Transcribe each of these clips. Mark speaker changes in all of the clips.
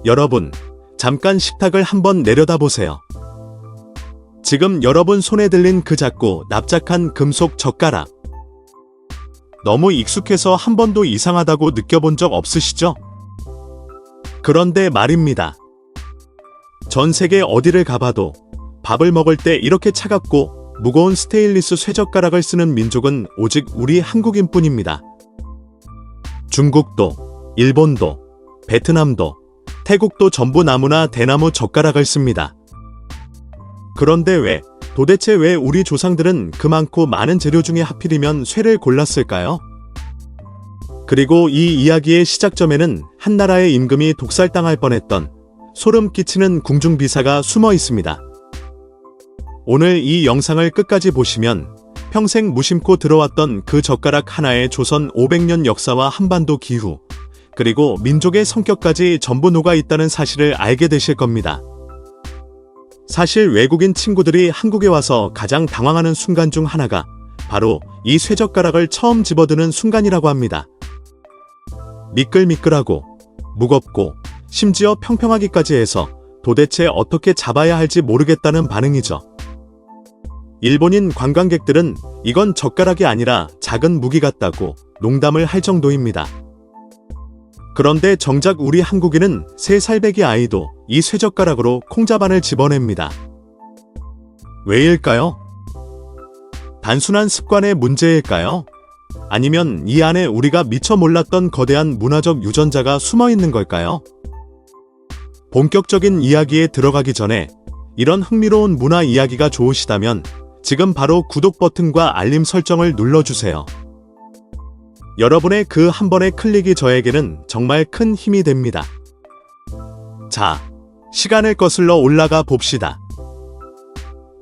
Speaker 1: 여러분, 잠깐 식탁을 한번 내려다보세요. 지금 여러분 손에 들린 그 작고 납작한 금속 젓가락. 너무 익숙해서 한 번도 이상하다고 느껴본 적 없으시죠? 그런데 말입니다. 전 세계 어디를 가봐도 밥을 먹을 때 이렇게 차갑고 무거운 스테인리스 쇠젓가락을 쓰는 민족은 오직 우리 한국인뿐입니다. 중국도, 일본도, 베트남도, 태국도 전부 나무나 대나무 젓가락을 씁니다. 그런데 도대체 왜 우리 조상들은 그 많고 많은 재료 중에 하필이면 쇠를 골랐을까요? 그리고 이 이야기의 시작점에는 한 나라의 임금이 독살당할 뻔했던 소름 끼치는 궁중비사가 숨어 있습니다. 오늘 이 영상을 끝까지 보시면 평생 무심코 들어왔던 그 젓가락 하나의 조선 500년 역사와 한반도 기후, 그리고 민족의 성격까지 전부 녹아 있다는 사실을 알게 되실 겁니다. 사실 외국인 친구들이 한국에 와서 가장 당황하는 순간 중 하나가 바로 이 쇠젓가락을 처음 집어드는 순간이라고 합니다. 미끌미끌하고 무겁고 심지어 평평하기까지 해서 도대체 어떻게 잡아야 할지 모르겠다는 반응이죠. 일본인 관광객들은 이건 젓가락이 아니라 작은 무기 같다고 농담을 할 정도입니다. 그런데 정작 우리 한국인은 3살배기 아이도 이 쇠젓가락으로 콩자반을 집어냅니다. 왜일까요? 단순한 습관의 문제일까요? 아니면 이 안에 우리가 미처 몰랐던 거대한 문화적 유전자가 숨어 있는 걸까요? 본격적인 이야기에 들어가기 전에 이런 흥미로운 문화 이야기가 좋으시다면 지금 바로 구독 버튼과 알림 설정을 눌러주세요. 여러분의 그 한 번의 클릭이 저에게는 정말 큰 힘이 됩니다. 자, 시간을 거슬러 올라가 봅시다.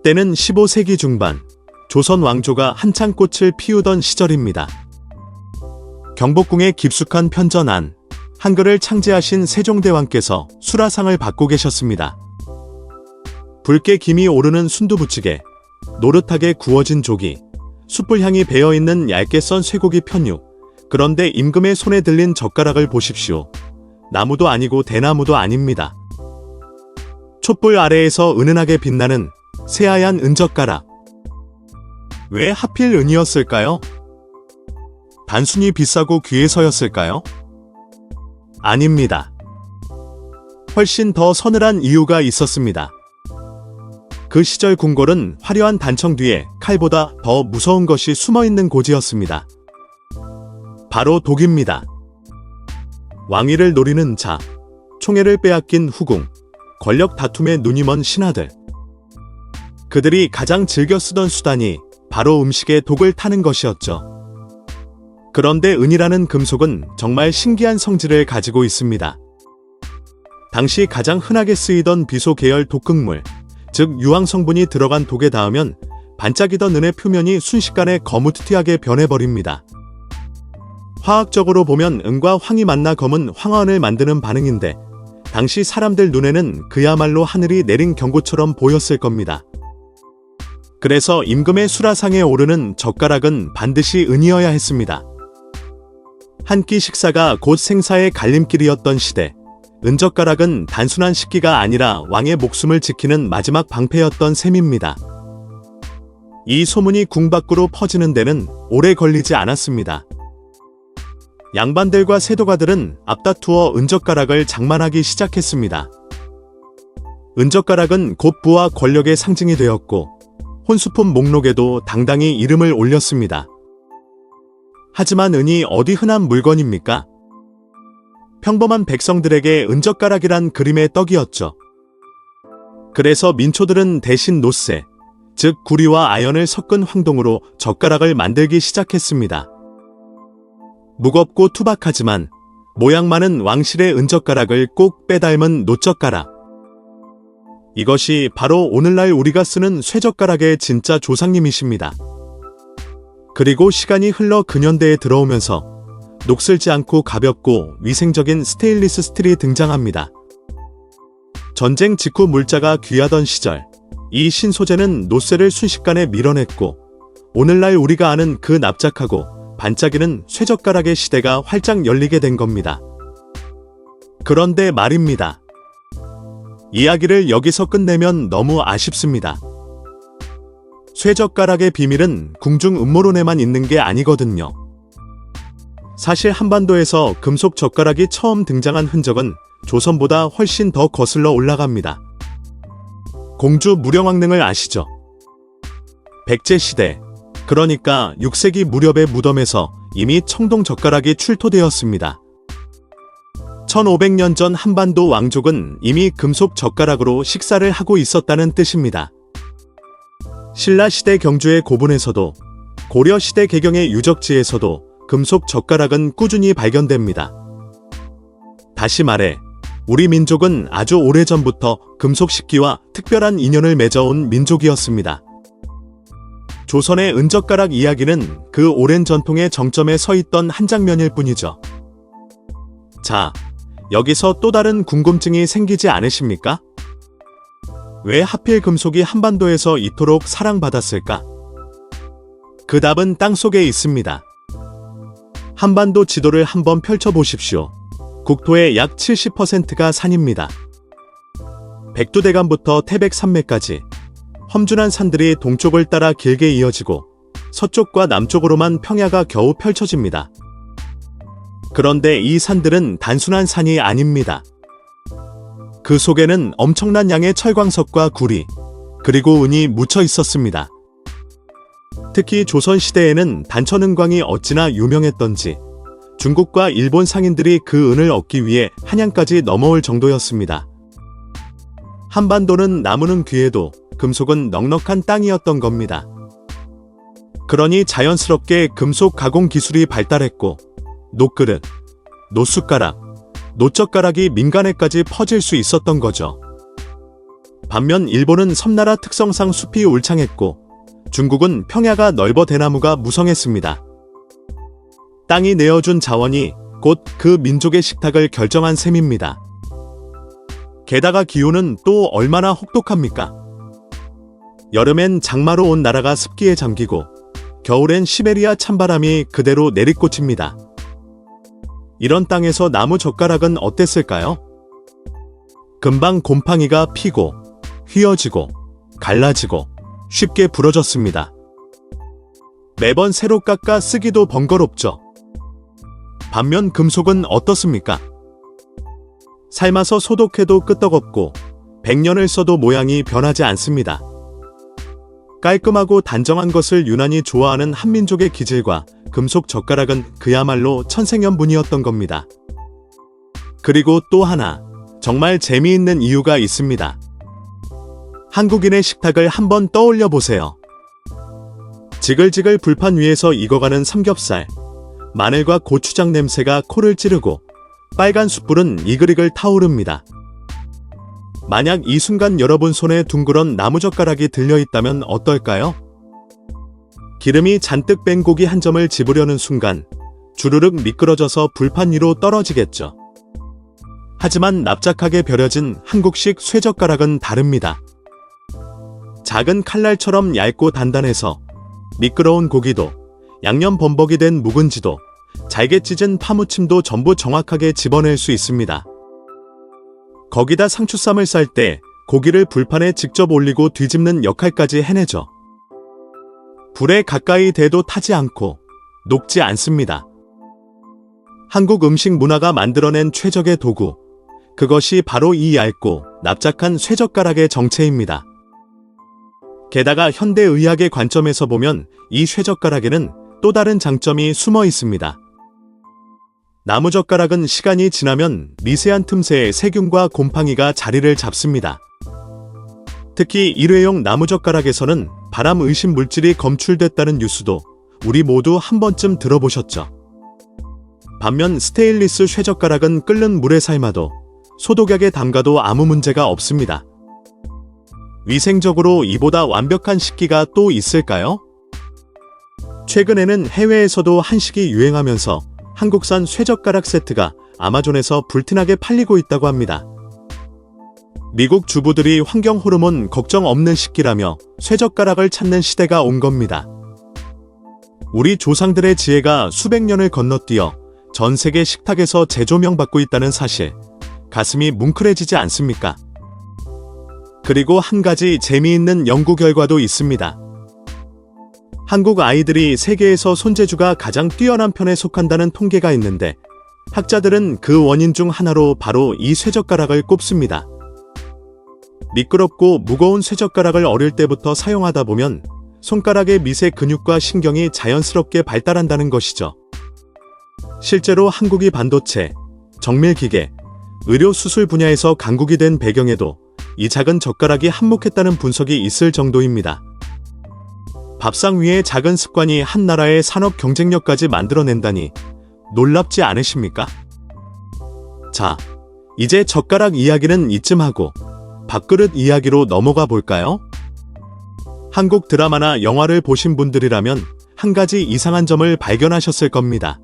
Speaker 1: 때는 15세기 중반, 조선 왕조가 한창 꽃을 피우던 시절입니다. 경복궁의 깊숙한 편전 안, 한글을 창제하신 세종대왕께서 수라상을 받고 계셨습니다. 붉게 김이 오르는 순두부찌개, 노릇하게 구워진 조기, 숯불향이 배어있는 얇게 썬 쇠고기 편육. 그런데 임금의 손에 들린 젓가락을 보십시오. 나무도 아니고 대나무도 아닙니다. 촛불 아래에서 은은하게 빛나는 새하얀 은젓가락. 왜 하필 은이었을까요? 단순히 비싸고 귀해서였을까요? 아닙니다. 훨씬 더 서늘한 이유가 있었습니다. 그 시절 궁궐은 화려한 단청 뒤에 칼보다 더 무서운 것이 숨어있는 고지였습니다. 바로 독입니다. 왕위를 노리는 자, 총애를 빼앗긴 후궁, 권력 다툼에 눈이 먼 신하들. 그들이 가장 즐겨 쓰던 수단이 바로 음식에 독을 타는 것이었죠. 그런데 은이라는 금속은 정말 신기한 성질을 가지고 있습니다. 당시 가장 흔하게 쓰이던 비소 계열 독극물, 즉 유황 성분이 들어간 독에 닿으면 반짝이던 은의 표면이 순식간에 거무튀튀하게 변해버립니다. 화학적으로 보면 은과 황이 만나 검은 황화은을 만드는 반응인데 당시 사람들 눈에는 그야말로 하늘이 내린 경고처럼 보였을 겁니다. 그래서 임금의 수라상에 오르는 젓가락은 반드시 은이어야 했습니다. 한 끼 식사가 곧 생사의 갈림길이었던 시대, 은젓가락은 단순한 식기가 아니라 왕의 목숨을 지키는 마지막 방패였던 셈입니다. 이 소문이 궁 밖으로 퍼지는 데는 오래 걸리지 않았습니다. 양반들과 세도가들은 앞다투어 은젓가락을 장만하기 시작했습니다. 은젓가락은 곧 부와 권력의 상징이 되었고 혼수품 목록에도 당당히 이름을 올렸습니다. 하지만 은이 어디 흔한 물건입니까? 평범한 백성들에게 은젓가락이란 그림의 떡이었죠. 그래서 민초들은 대신 노쇠, 즉 구리와 아연을 섞은 황동으로 젓가락을 만들기 시작했습니다. 무겁고 투박하지만 모양 많은 왕실의 은젓가락을 꼭 빼닮은 노젓가락. 이것이 바로 오늘날 우리가 쓰는 쇠젓가락의 진짜 조상님이십니다. 그리고 시간이 흘러 근현대에 들어오면서 녹슬지 않고 가볍고 위생적인 스테인리스 스틸이 등장합니다. 전쟁 직후 물자가 귀하던 시절, 이 신소재는 노쇠를 순식간에 밀어냈고 오늘날 우리가 아는 그 납작하고 반짝이는 쇠젓가락의 시대가 활짝 열리게 된 겁니다. 그런데 말입니다. 이야기를 여기서 끝내면 너무 아쉽습니다. 쇠젓가락의 비밀은 궁중 음모론에만 있는 게 아니거든요. 사실 한반도에서 금속 젓가락이 처음 등장한 흔적은 조선보다 훨씬 더 거슬러 올라갑니다. 공주 무령왕릉을 아시죠? 백제시대, 그러니까 6세기 무렵의 무덤에서 이미 청동젓가락이 출토되었습니다. 1500년 전 한반도 왕족은 이미 금속 젓가락으로 식사를 하고 있었다는 뜻입니다. 신라시대 경주의 고분에서도 고려시대 개경의 유적지에서도 금속 젓가락은 꾸준히 발견됩니다. 다시 말해, 우리 민족은 아주 오래전부터 금속 식기와 특별한 인연을 맺어온 민족이었습니다. 조선의 은젓가락 이야기는 그 오랜 전통의 정점에 서 있던 한 장면일 뿐이죠. 자, 여기서 또 다른 궁금증이 생기지 않으십니까? 왜 하필 금속이 한반도에서 이토록 사랑받았을까? 그 답은 땅속에 있습니다. 한반도 지도를 한번 펼쳐보십시오. 국토의 약 70%가 산입니다. 백두대간부터 태백산맥까지 험준한 산들이 동쪽을 따라 길게 이어지고 서쪽과 남쪽으로만 평야가 겨우 펼쳐집니다. 그런데 이 산들은 단순한 산이 아닙니다. 그 속에는 엄청난 양의 철광석과 구리, 그리고 은이 묻혀 있었습니다. 특히 조선시대에는 단천은광이 어찌나 유명했던지 중국과 일본 상인들이 그 은을 얻기 위해 한양까지 넘어올 정도였습니다. 한반도는 나무는 귀해도 금속은 넉넉한 땅이었던 겁니다. 그러니 자연스럽게 금속 가공 기술이 발달했고 노그릇, 노숟가락, 노젓가락이 민간에까지 퍼질 수 있었던 거죠. 반면 일본은 섬나라 특성상 숲이 울창했고 중국은 평야가 넓어 대나무가 무성했습니다. 땅이 내어준 자원이 곧 그 민족의 식탁을 결정한 셈입니다. 게다가 기후는 또 얼마나 혹독합니까? 여름엔 장마로 온 나라가 습기에 잠기고 겨울엔 시베리아 찬바람이 그대로 내리꽂힙니다. 이런 땅에서 나무 젓가락은 어땠을까요? 금방 곰팡이가 피고 휘어지고 갈라지고 쉽게 부러졌습니다. 매번 새로 깎아 쓰기도 번거롭죠. 반면 금속은 어떻습니까? 삶아서 소독해도 끄떡없고 100년을 써도 모양이 변하지 않습니다. 깔끔하고 단정한 것을 유난히 좋아하는 한민족의 기질과 금속 젓가락은 그야말로 천생연분이었던 겁니다. 그리고 또 하나, 정말 재미있는 이유가 있습니다. 한국인의 식탁을 한번 떠올려 보세요. 지글지글 불판 위에서 익어가는 삼겹살, 마늘과 고추장 냄새가 코를 찌르고 빨간 숯불은 이글이글 타오릅니다. 만약 이 순간 여러분 손에 둥그런 나무젓가락이 들려있다면 어떨까요? 기름이 잔뜩 뺀 고기 한 점을 집으려는 순간 주르륵 미끄러져서 불판 위로 떨어지겠죠. 하지만 납작하게 벼려진 한국식 쇠젓가락은 다릅니다. 작은 칼날처럼 얇고 단단해서 미끄러운 고기도 양념 범벅이 된 묵은지도 잘게 찢은 파무침도 전부 정확하게 집어낼 수 있습니다. 거기다 상추쌈을 쌀 때 고기를 불판에 직접 올리고 뒤집는 역할까지 해내죠. 불에 가까이 대도 타지 않고 녹지 않습니다. 한국 음식 문화가 만들어낸 최적의 도구, 그것이 바로 이 얇고 납작한 쇠젓가락의 정체입니다. 게다가 현대의학의 관점에서 보면 이 쇠젓가락에는 또 다른 장점이 숨어 있습니다. 나무젓가락은 시간이 지나면 미세한 틈새에 세균과 곰팡이가 자리를 잡습니다. 특히 일회용 나무젓가락에서는 발암 의심 물질이 검출됐다는 뉴스도 우리 모두 한 번쯤 들어보셨죠. 반면 스테인리스 쇠젓가락은 끓는 물에 삶아도 소독약에 담가도 아무 문제가 없습니다. 위생적으로 이보다 완벽한 식기가 또 있을까요? 최근에는 해외에서도 한식이 유행하면서 한국산 쇠젓가락 세트가 아마존에서 불티나게 팔리고 있다고 합니다. 미국 주부들이 환경 호르몬 걱정 없는 식기라며 쇠젓가락을 찾는 시대가 온 겁니다. 우리 조상들의 지혜가 수백 년을 건너뛰어 전 세계 식탁에서 재조명받고 있다는 사실, 가슴이 뭉클해지지 않습니까? 그리고 한 가지 재미있는 연구 결과도 있습니다. 한국 아이들이 세계에서 손재주가 가장 뛰어난 편에 속한다는 통계가 있는데 학자들은 그 원인 중 하나로 바로 이 쇠젓가락을 꼽습니다. 미끄럽고 무거운 쇠젓가락을 어릴 때부터 사용하다 보면 손가락의 미세 근육과 신경이 자연스럽게 발달한다는 것이죠. 실제로 한국이 반도체, 정밀기계, 의료수술 분야에서 강국이 된 배경에도 이 작은 젓가락이 한몫했다는 분석이 있을 정도입니다. 밥상 위의 작은 습관이 한 나라의 산업 경쟁력까지 만들어낸다니 놀랍지 않으십니까? 자, 이제 젓가락 이야기는 이쯤 하고 밥그릇 이야기로 넘어가 볼까요? 한국 드라마나 영화를 보신 분들이라면 한 가지 이상한 점을 발견하셨을 겁니다.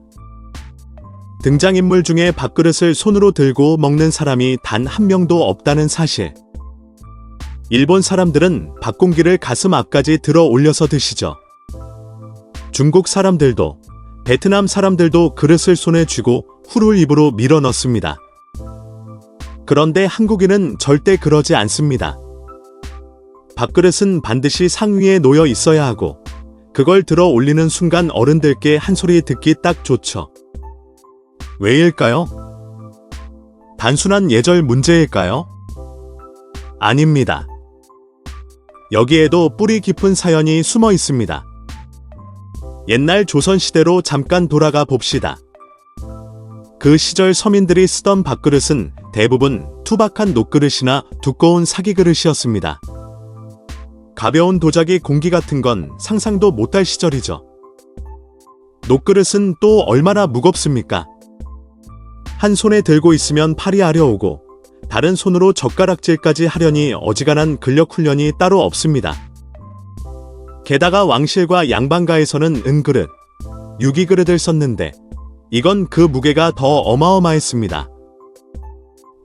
Speaker 1: 등장인물 중에 밥그릇을 손으로 들고 먹는 사람이 단 한 명도 없다는 사실. 일본 사람들은 밥공기를 가슴 앞까지 들어 올려서 드시죠. 중국 사람들도, 베트남 사람들도 그릇을 손에 쥐고 훌훌 입으로 밀어 넣습니다. 그런데 한국인은 절대 그러지 않습니다. 밥그릇은 반드시 상위에 놓여 있어야 하고 그걸 들어 올리는 순간 어른들께 한 소리 듣기 딱 좋죠. 왜일까요? 단순한 예절 문제일까요? 아닙니다. 여기에도 뿌리 깊은 사연이 숨어 있습니다. 옛날 조선시대로 잠깐 돌아가 봅시다. 그 시절 서민들이 쓰던 밥그릇은 대부분 투박한 녹그릇이나 두꺼운 사기그릇이었습니다. 가벼운 도자기 공기 같은 건 상상도 못할 시절이죠. 녹그릇은 또 얼마나 무겁습니까? 한 손에 들고 있으면 팔이 아려오고 다른 손으로 젓가락질까지 하려니 어지간한 근력 훈련이 따로 없습니다. 게다가 왕실과 양반가에서는 은그릇, 유기그릇을 썼는데 이건 그 무게가 더 어마어마했습니다.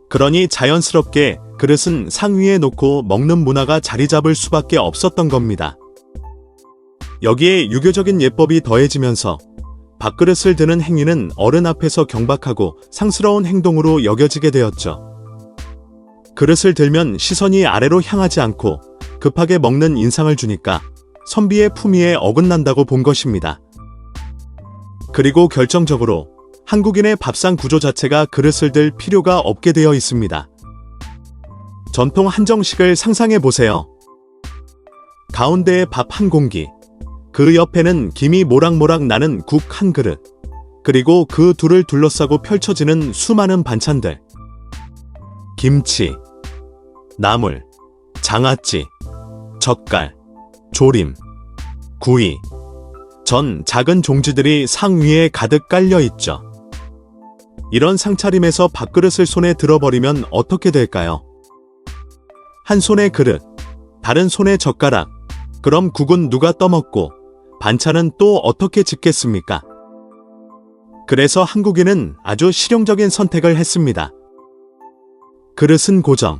Speaker 1: 그러니 자연스럽게 그릇은 상위에 놓고 먹는 문화가 자리 잡을 수밖에 없었던 겁니다. 여기에 유교적인 예법이 더해지면서 밥그릇을 드는 행위는 어른 앞에서 경박하고 상스러운 행동으로 여겨지게 되었죠. 그릇을 들면 시선이 아래로 향하지 않고 급하게 먹는 인상을 주니까 선비의 품위에 어긋난다고 본 것입니다. 그리고 결정적으로 한국인의 밥상 구조 자체가 그릇을 들 필요가 없게 되어 있습니다. 전통 한정식을 상상해 보세요. 가운데에 밥 한 공기, 그 옆에는 김이 모락모락 나는 국 한 그릇, 그리고 그 둘을 둘러싸고 펼쳐지는 수많은 반찬들. 김치, 나물, 장아찌, 젓갈, 조림, 구이, 전 작은 종지들이 상 위에 가득 깔려 있죠. 이런 상차림에서 밥그릇을 손에 들어버리면 어떻게 될까요? 한 손에 그릇, 다른 손에 젓가락, 그럼 국은 누가 떠먹고 반찬은 또 어떻게 짓겠습니까? 그래서 한국인은 아주 실용적인 선택을 했습니다. 그릇은 고정,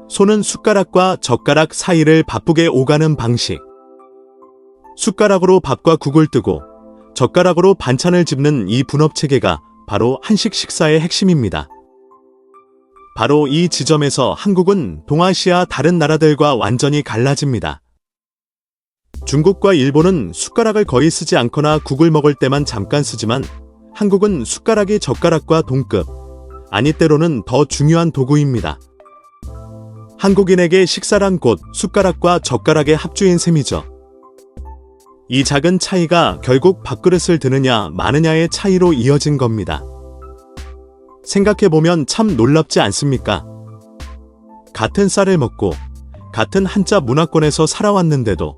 Speaker 1: 손은 숟가락과 젓가락 사이를 바쁘게 오가는 방식. 숟가락으로 밥과 국을 뜨고 젓가락으로 반찬을 집는 이 분업체계가 바로 한식 식사의 핵심입니다. 바로 이 지점에서 한국은 동아시아 다른 나라들과 완전히 갈라집니다. 중국과 일본은 숟가락을 거의 쓰지 않거나 국을 먹을 때만 잠깐 쓰지만 한국은 숟가락이 젓가락과 동급, 아니 때로는 더 중요한 도구입니다. 한국인에게 식사란 곧 숟가락과 젓가락의 합주인 셈이죠. 이 작은 차이가 결국 밥그릇을 드느냐 마느냐의 차이로 이어진 겁니다. 생각해보면 참 놀랍지 않습니까? 같은 쌀을 먹고 같은 한자 문화권에서 살아왔는데도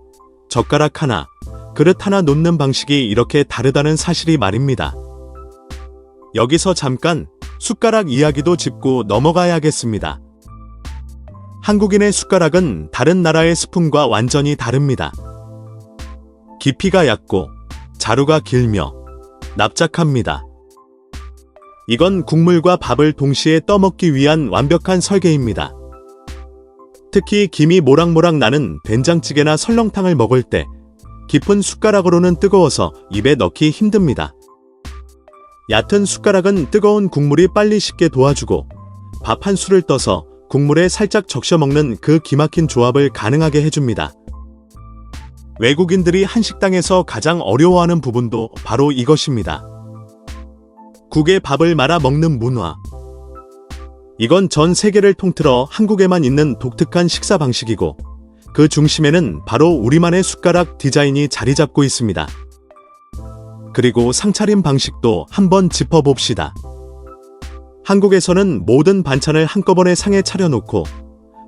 Speaker 1: 젓가락 하나, 그릇 하나 놓는 방식이 이렇게 다르다는 사실이 말입니다. 여기서 잠깐 숟가락 이야기도 짚고 넘어가야겠습니다. 한국인의 숟가락은 다른 나라의 스푼과 완전히 다릅니다. 깊이가 얕고 자루가 길며 납작합니다. 이건 국물과 밥을 동시에 떠먹기 위한 완벽한 설계입니다. 특히 김이 모락모락 나는 된장찌개나 설렁탕을 먹을 때 깊은 숟가락으로는 뜨거워서 입에 넣기 힘듭니다. 얕은 숟가락은 뜨거운 국물이 빨리 식게 도와주고 밥 한 술을 떠서 국물에 살짝 적셔 먹는 그 기막힌 조합을 가능하게 해줍니다. 외국인들이 한식당에서 가장 어려워하는 부분도 바로 이것입니다. 국에 밥을 말아 먹는 문화. 이건 전 세계를 통틀어 한국에만 있는 독특한 식사 방식이고 그 중심에는 바로 우리만의 숟가락 디자인이 자리 잡고 있습니다. 그리고 상차림 방식도 한번 짚어봅시다. 한국에서는 모든 반찬을 한꺼번에 상에 차려놓고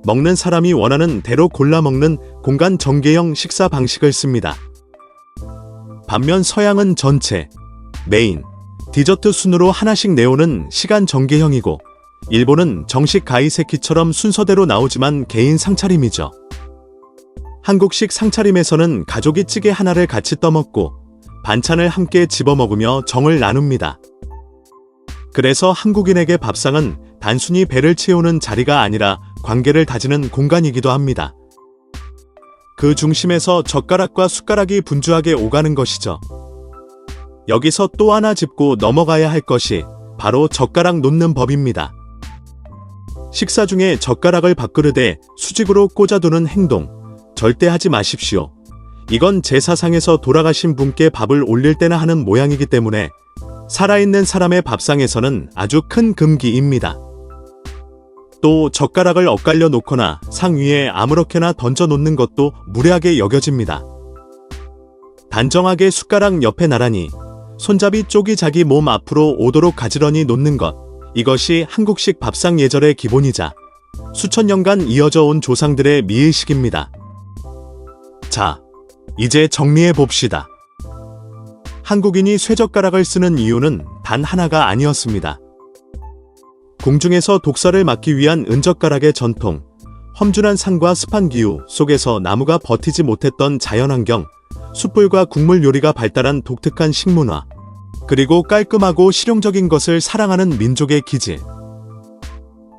Speaker 1: 먹는 사람이 원하는 대로 골라 먹는 공간 전개형 식사 방식을 씁니다. 반면 서양은 전체, 메인, 디저트 순으로 하나씩 내오는 시간 전개형이고 일본은 정식 가이세키처럼 순서대로 나오지만 개인 상차림이죠. 한국식 상차림에서는 가족이 찌개 하나를 같이 떠먹고 반찬을 함께 집어먹으며 정을 나눕니다. 그래서 한국인에게 밥상은 단순히 배를 채우는 자리가 아니라 관계를 다지는 공간이기도 합니다. 그 중심에서 젓가락과 숟가락이 분주하게 오가는 것이죠. 여기서 또 하나 짚고 넘어가야 할 것이 바로 젓가락 놓는 법입니다. 식사 중에 젓가락을 밥그릇에 수직으로 꽂아두는 행동, 절대 하지 마십시오. 이건 제사상에서 돌아가신 분께 밥을 올릴 때나 하는 모양이기 때문에 살아있는 사람의 밥상에서는 아주 큰 금기입니다. 또 젓가락을 엇갈려 놓거나 상 위에 아무렇게나 던져 놓는 것도 무례하게 여겨집니다. 단정하게 숟가락 옆에 나란히 손잡이 쪽이 자기 몸 앞으로 오도록 가지런히 놓는 것, 이것이 한국식 밥상 예절의 기본이자 수천 년간 이어져 온 조상들의 미의식입니다. 자, 이제 정리해 봅시다. 한국인이 쇠젓가락을 쓰는 이유는 단 하나가 아니었습니다. 궁중에서 독서를 막기 위한 은젓가락의 전통, 험준한 산과 습한 기후 속에서 나무가 버티지 못했던 자연환경, 숯불과 국물 요리가 발달한 독특한 식문화, 그리고 깔끔하고 실용적인 것을 사랑하는 민족의 기질.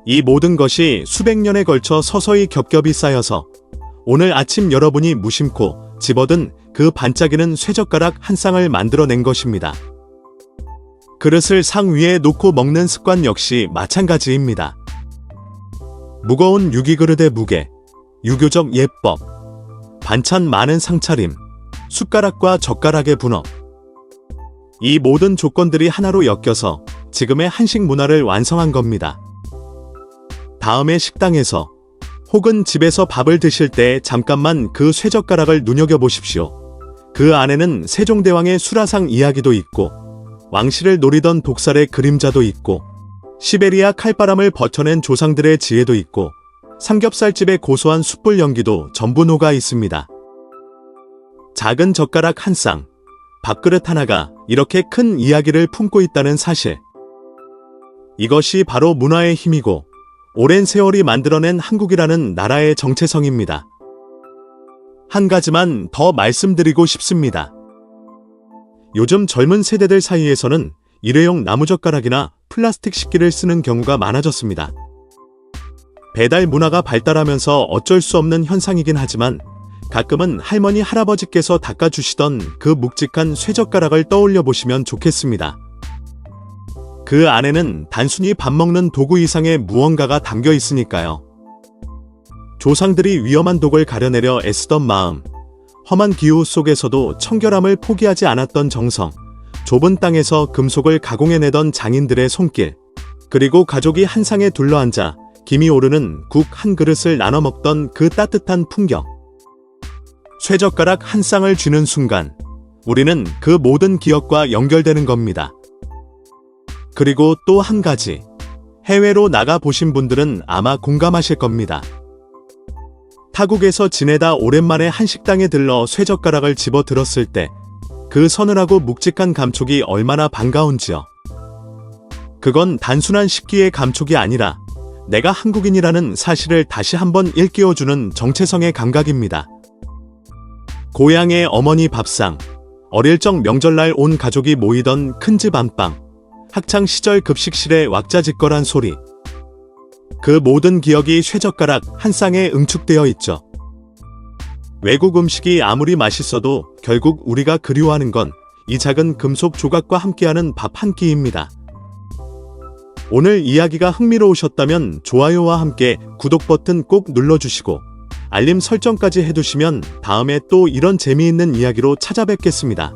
Speaker 1: 이 모든 것이 수백 년에 걸쳐 서서히 겹겹이 쌓여서 오늘 아침 여러분이 무심코 집어든 그 반짝이는 쇠젓가락 한 쌍을 만들어낸 것입니다. 그릇을 상 위에 놓고 먹는 습관 역시 마찬가지입니다. 무거운 유기그릇의 무게, 유교적 예법, 반찬 많은 상차림, 숟가락과 젓가락의 분업. 이 모든 조건들이 하나로 엮여서 지금의 한식 문화를 완성한 겁니다. 다음에 식당에서 혹은 집에서 밥을 드실 때 잠깐만 그 쇠젓가락을 눈여겨보십시오. 그 안에는 세종대왕의 수라상 이야기도 있고 왕실을 노리던 독살의 그림자도 있고 시베리아 칼바람을 버텨낸 조상들의 지혜도 있고 삼겹살집의 고소한 숯불 연기도 전부 녹아 있습니다. 작은 젓가락 한 쌍, 밥그릇 하나가 이렇게 큰 이야기를 품고 있다는 사실. 이것이 바로 문화의 힘이고 오랜 세월이 만들어낸 한국이라는 나라의 정체성입니다. 한 가지만 더 말씀드리고 싶습니다. 요즘 젊은 세대들 사이에서는 일회용 나무젓가락이나 플라스틱 식기를 쓰는 경우가 많아졌습니다. 배달 문화가 발달하면서 어쩔 수 없는 현상이긴 하지만 가끔은 할머니 할아버지께서 닦아주시던 그 묵직한 쇠젓가락을 떠올려 보시면 좋겠습니다. 그 안에는 단순히 밥 먹는 도구 이상의 무언가가 담겨 있으니까요. 조상들이 위험한 독을 가려내려 애쓰던 마음, 험한 기후 속에서도 청결함을 포기하지 않았던 정성, 좁은 땅에서 금속을 가공해내던 장인들의 손길, 그리고 가족이 한 상에 둘러앉아 김이 오르는 국 한 그릇을 나눠 먹던 그 따뜻한 풍경. 쇠젓가락 한 쌍을 쥐는 순간 우리는 그 모든 기억과 연결되는 겁니다. 그리고 또 한 가지, 해외로 나가 보신 분들은 아마 공감하실 겁니다. 타국에서 지내다 오랜만에 한식당에 들러 쇠젓가락을 집어 들었을 때 그 서늘하고 묵직한 감촉이 얼마나 반가운지요. 그건 단순한 식기의 감촉이 아니라 내가 한국인이라는 사실을 다시 한번 일깨워주는 정체성의 감각입니다. 고향의 어머니 밥상, 어릴 적 명절날 온 가족이 모이던 큰 집 안방, 학창시절 급식실의 왁자지껄한 소리. 그 모든 기억이 쇠젓가락 한 쌍에 응축되어 있죠. 외국 음식이 아무리 맛있어도 결국 우리가 그리워하는 건 이 작은 금속 조각과 함께하는 밥 한 끼입니다. 오늘 이야기가 흥미로우셨다면 좋아요와 함께 구독 버튼 꼭 눌러주시고 알림 설정까지 해두시면 다음에 또 이런 재미있는 이야기로 찾아뵙겠습니다.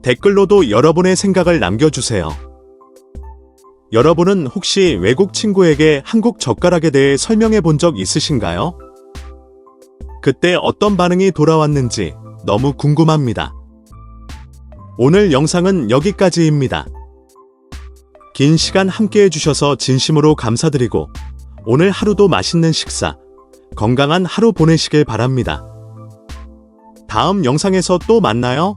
Speaker 1: 댓글로도 여러분의 생각을 남겨주세요. 여러분은 혹시 외국 친구에게 한국 젓가락에 대해 설명해 본 적 있으신가요? 그때 어떤 반응이 돌아왔는지 너무 궁금합니다. 오늘 영상은 여기까지입니다. 긴 시간 함께 해주셔서 진심으로 감사드리고 오늘 하루도 맛있는 식사, 건강한 하루 보내시길 바랍니다. 다음 영상에서 또 만나요.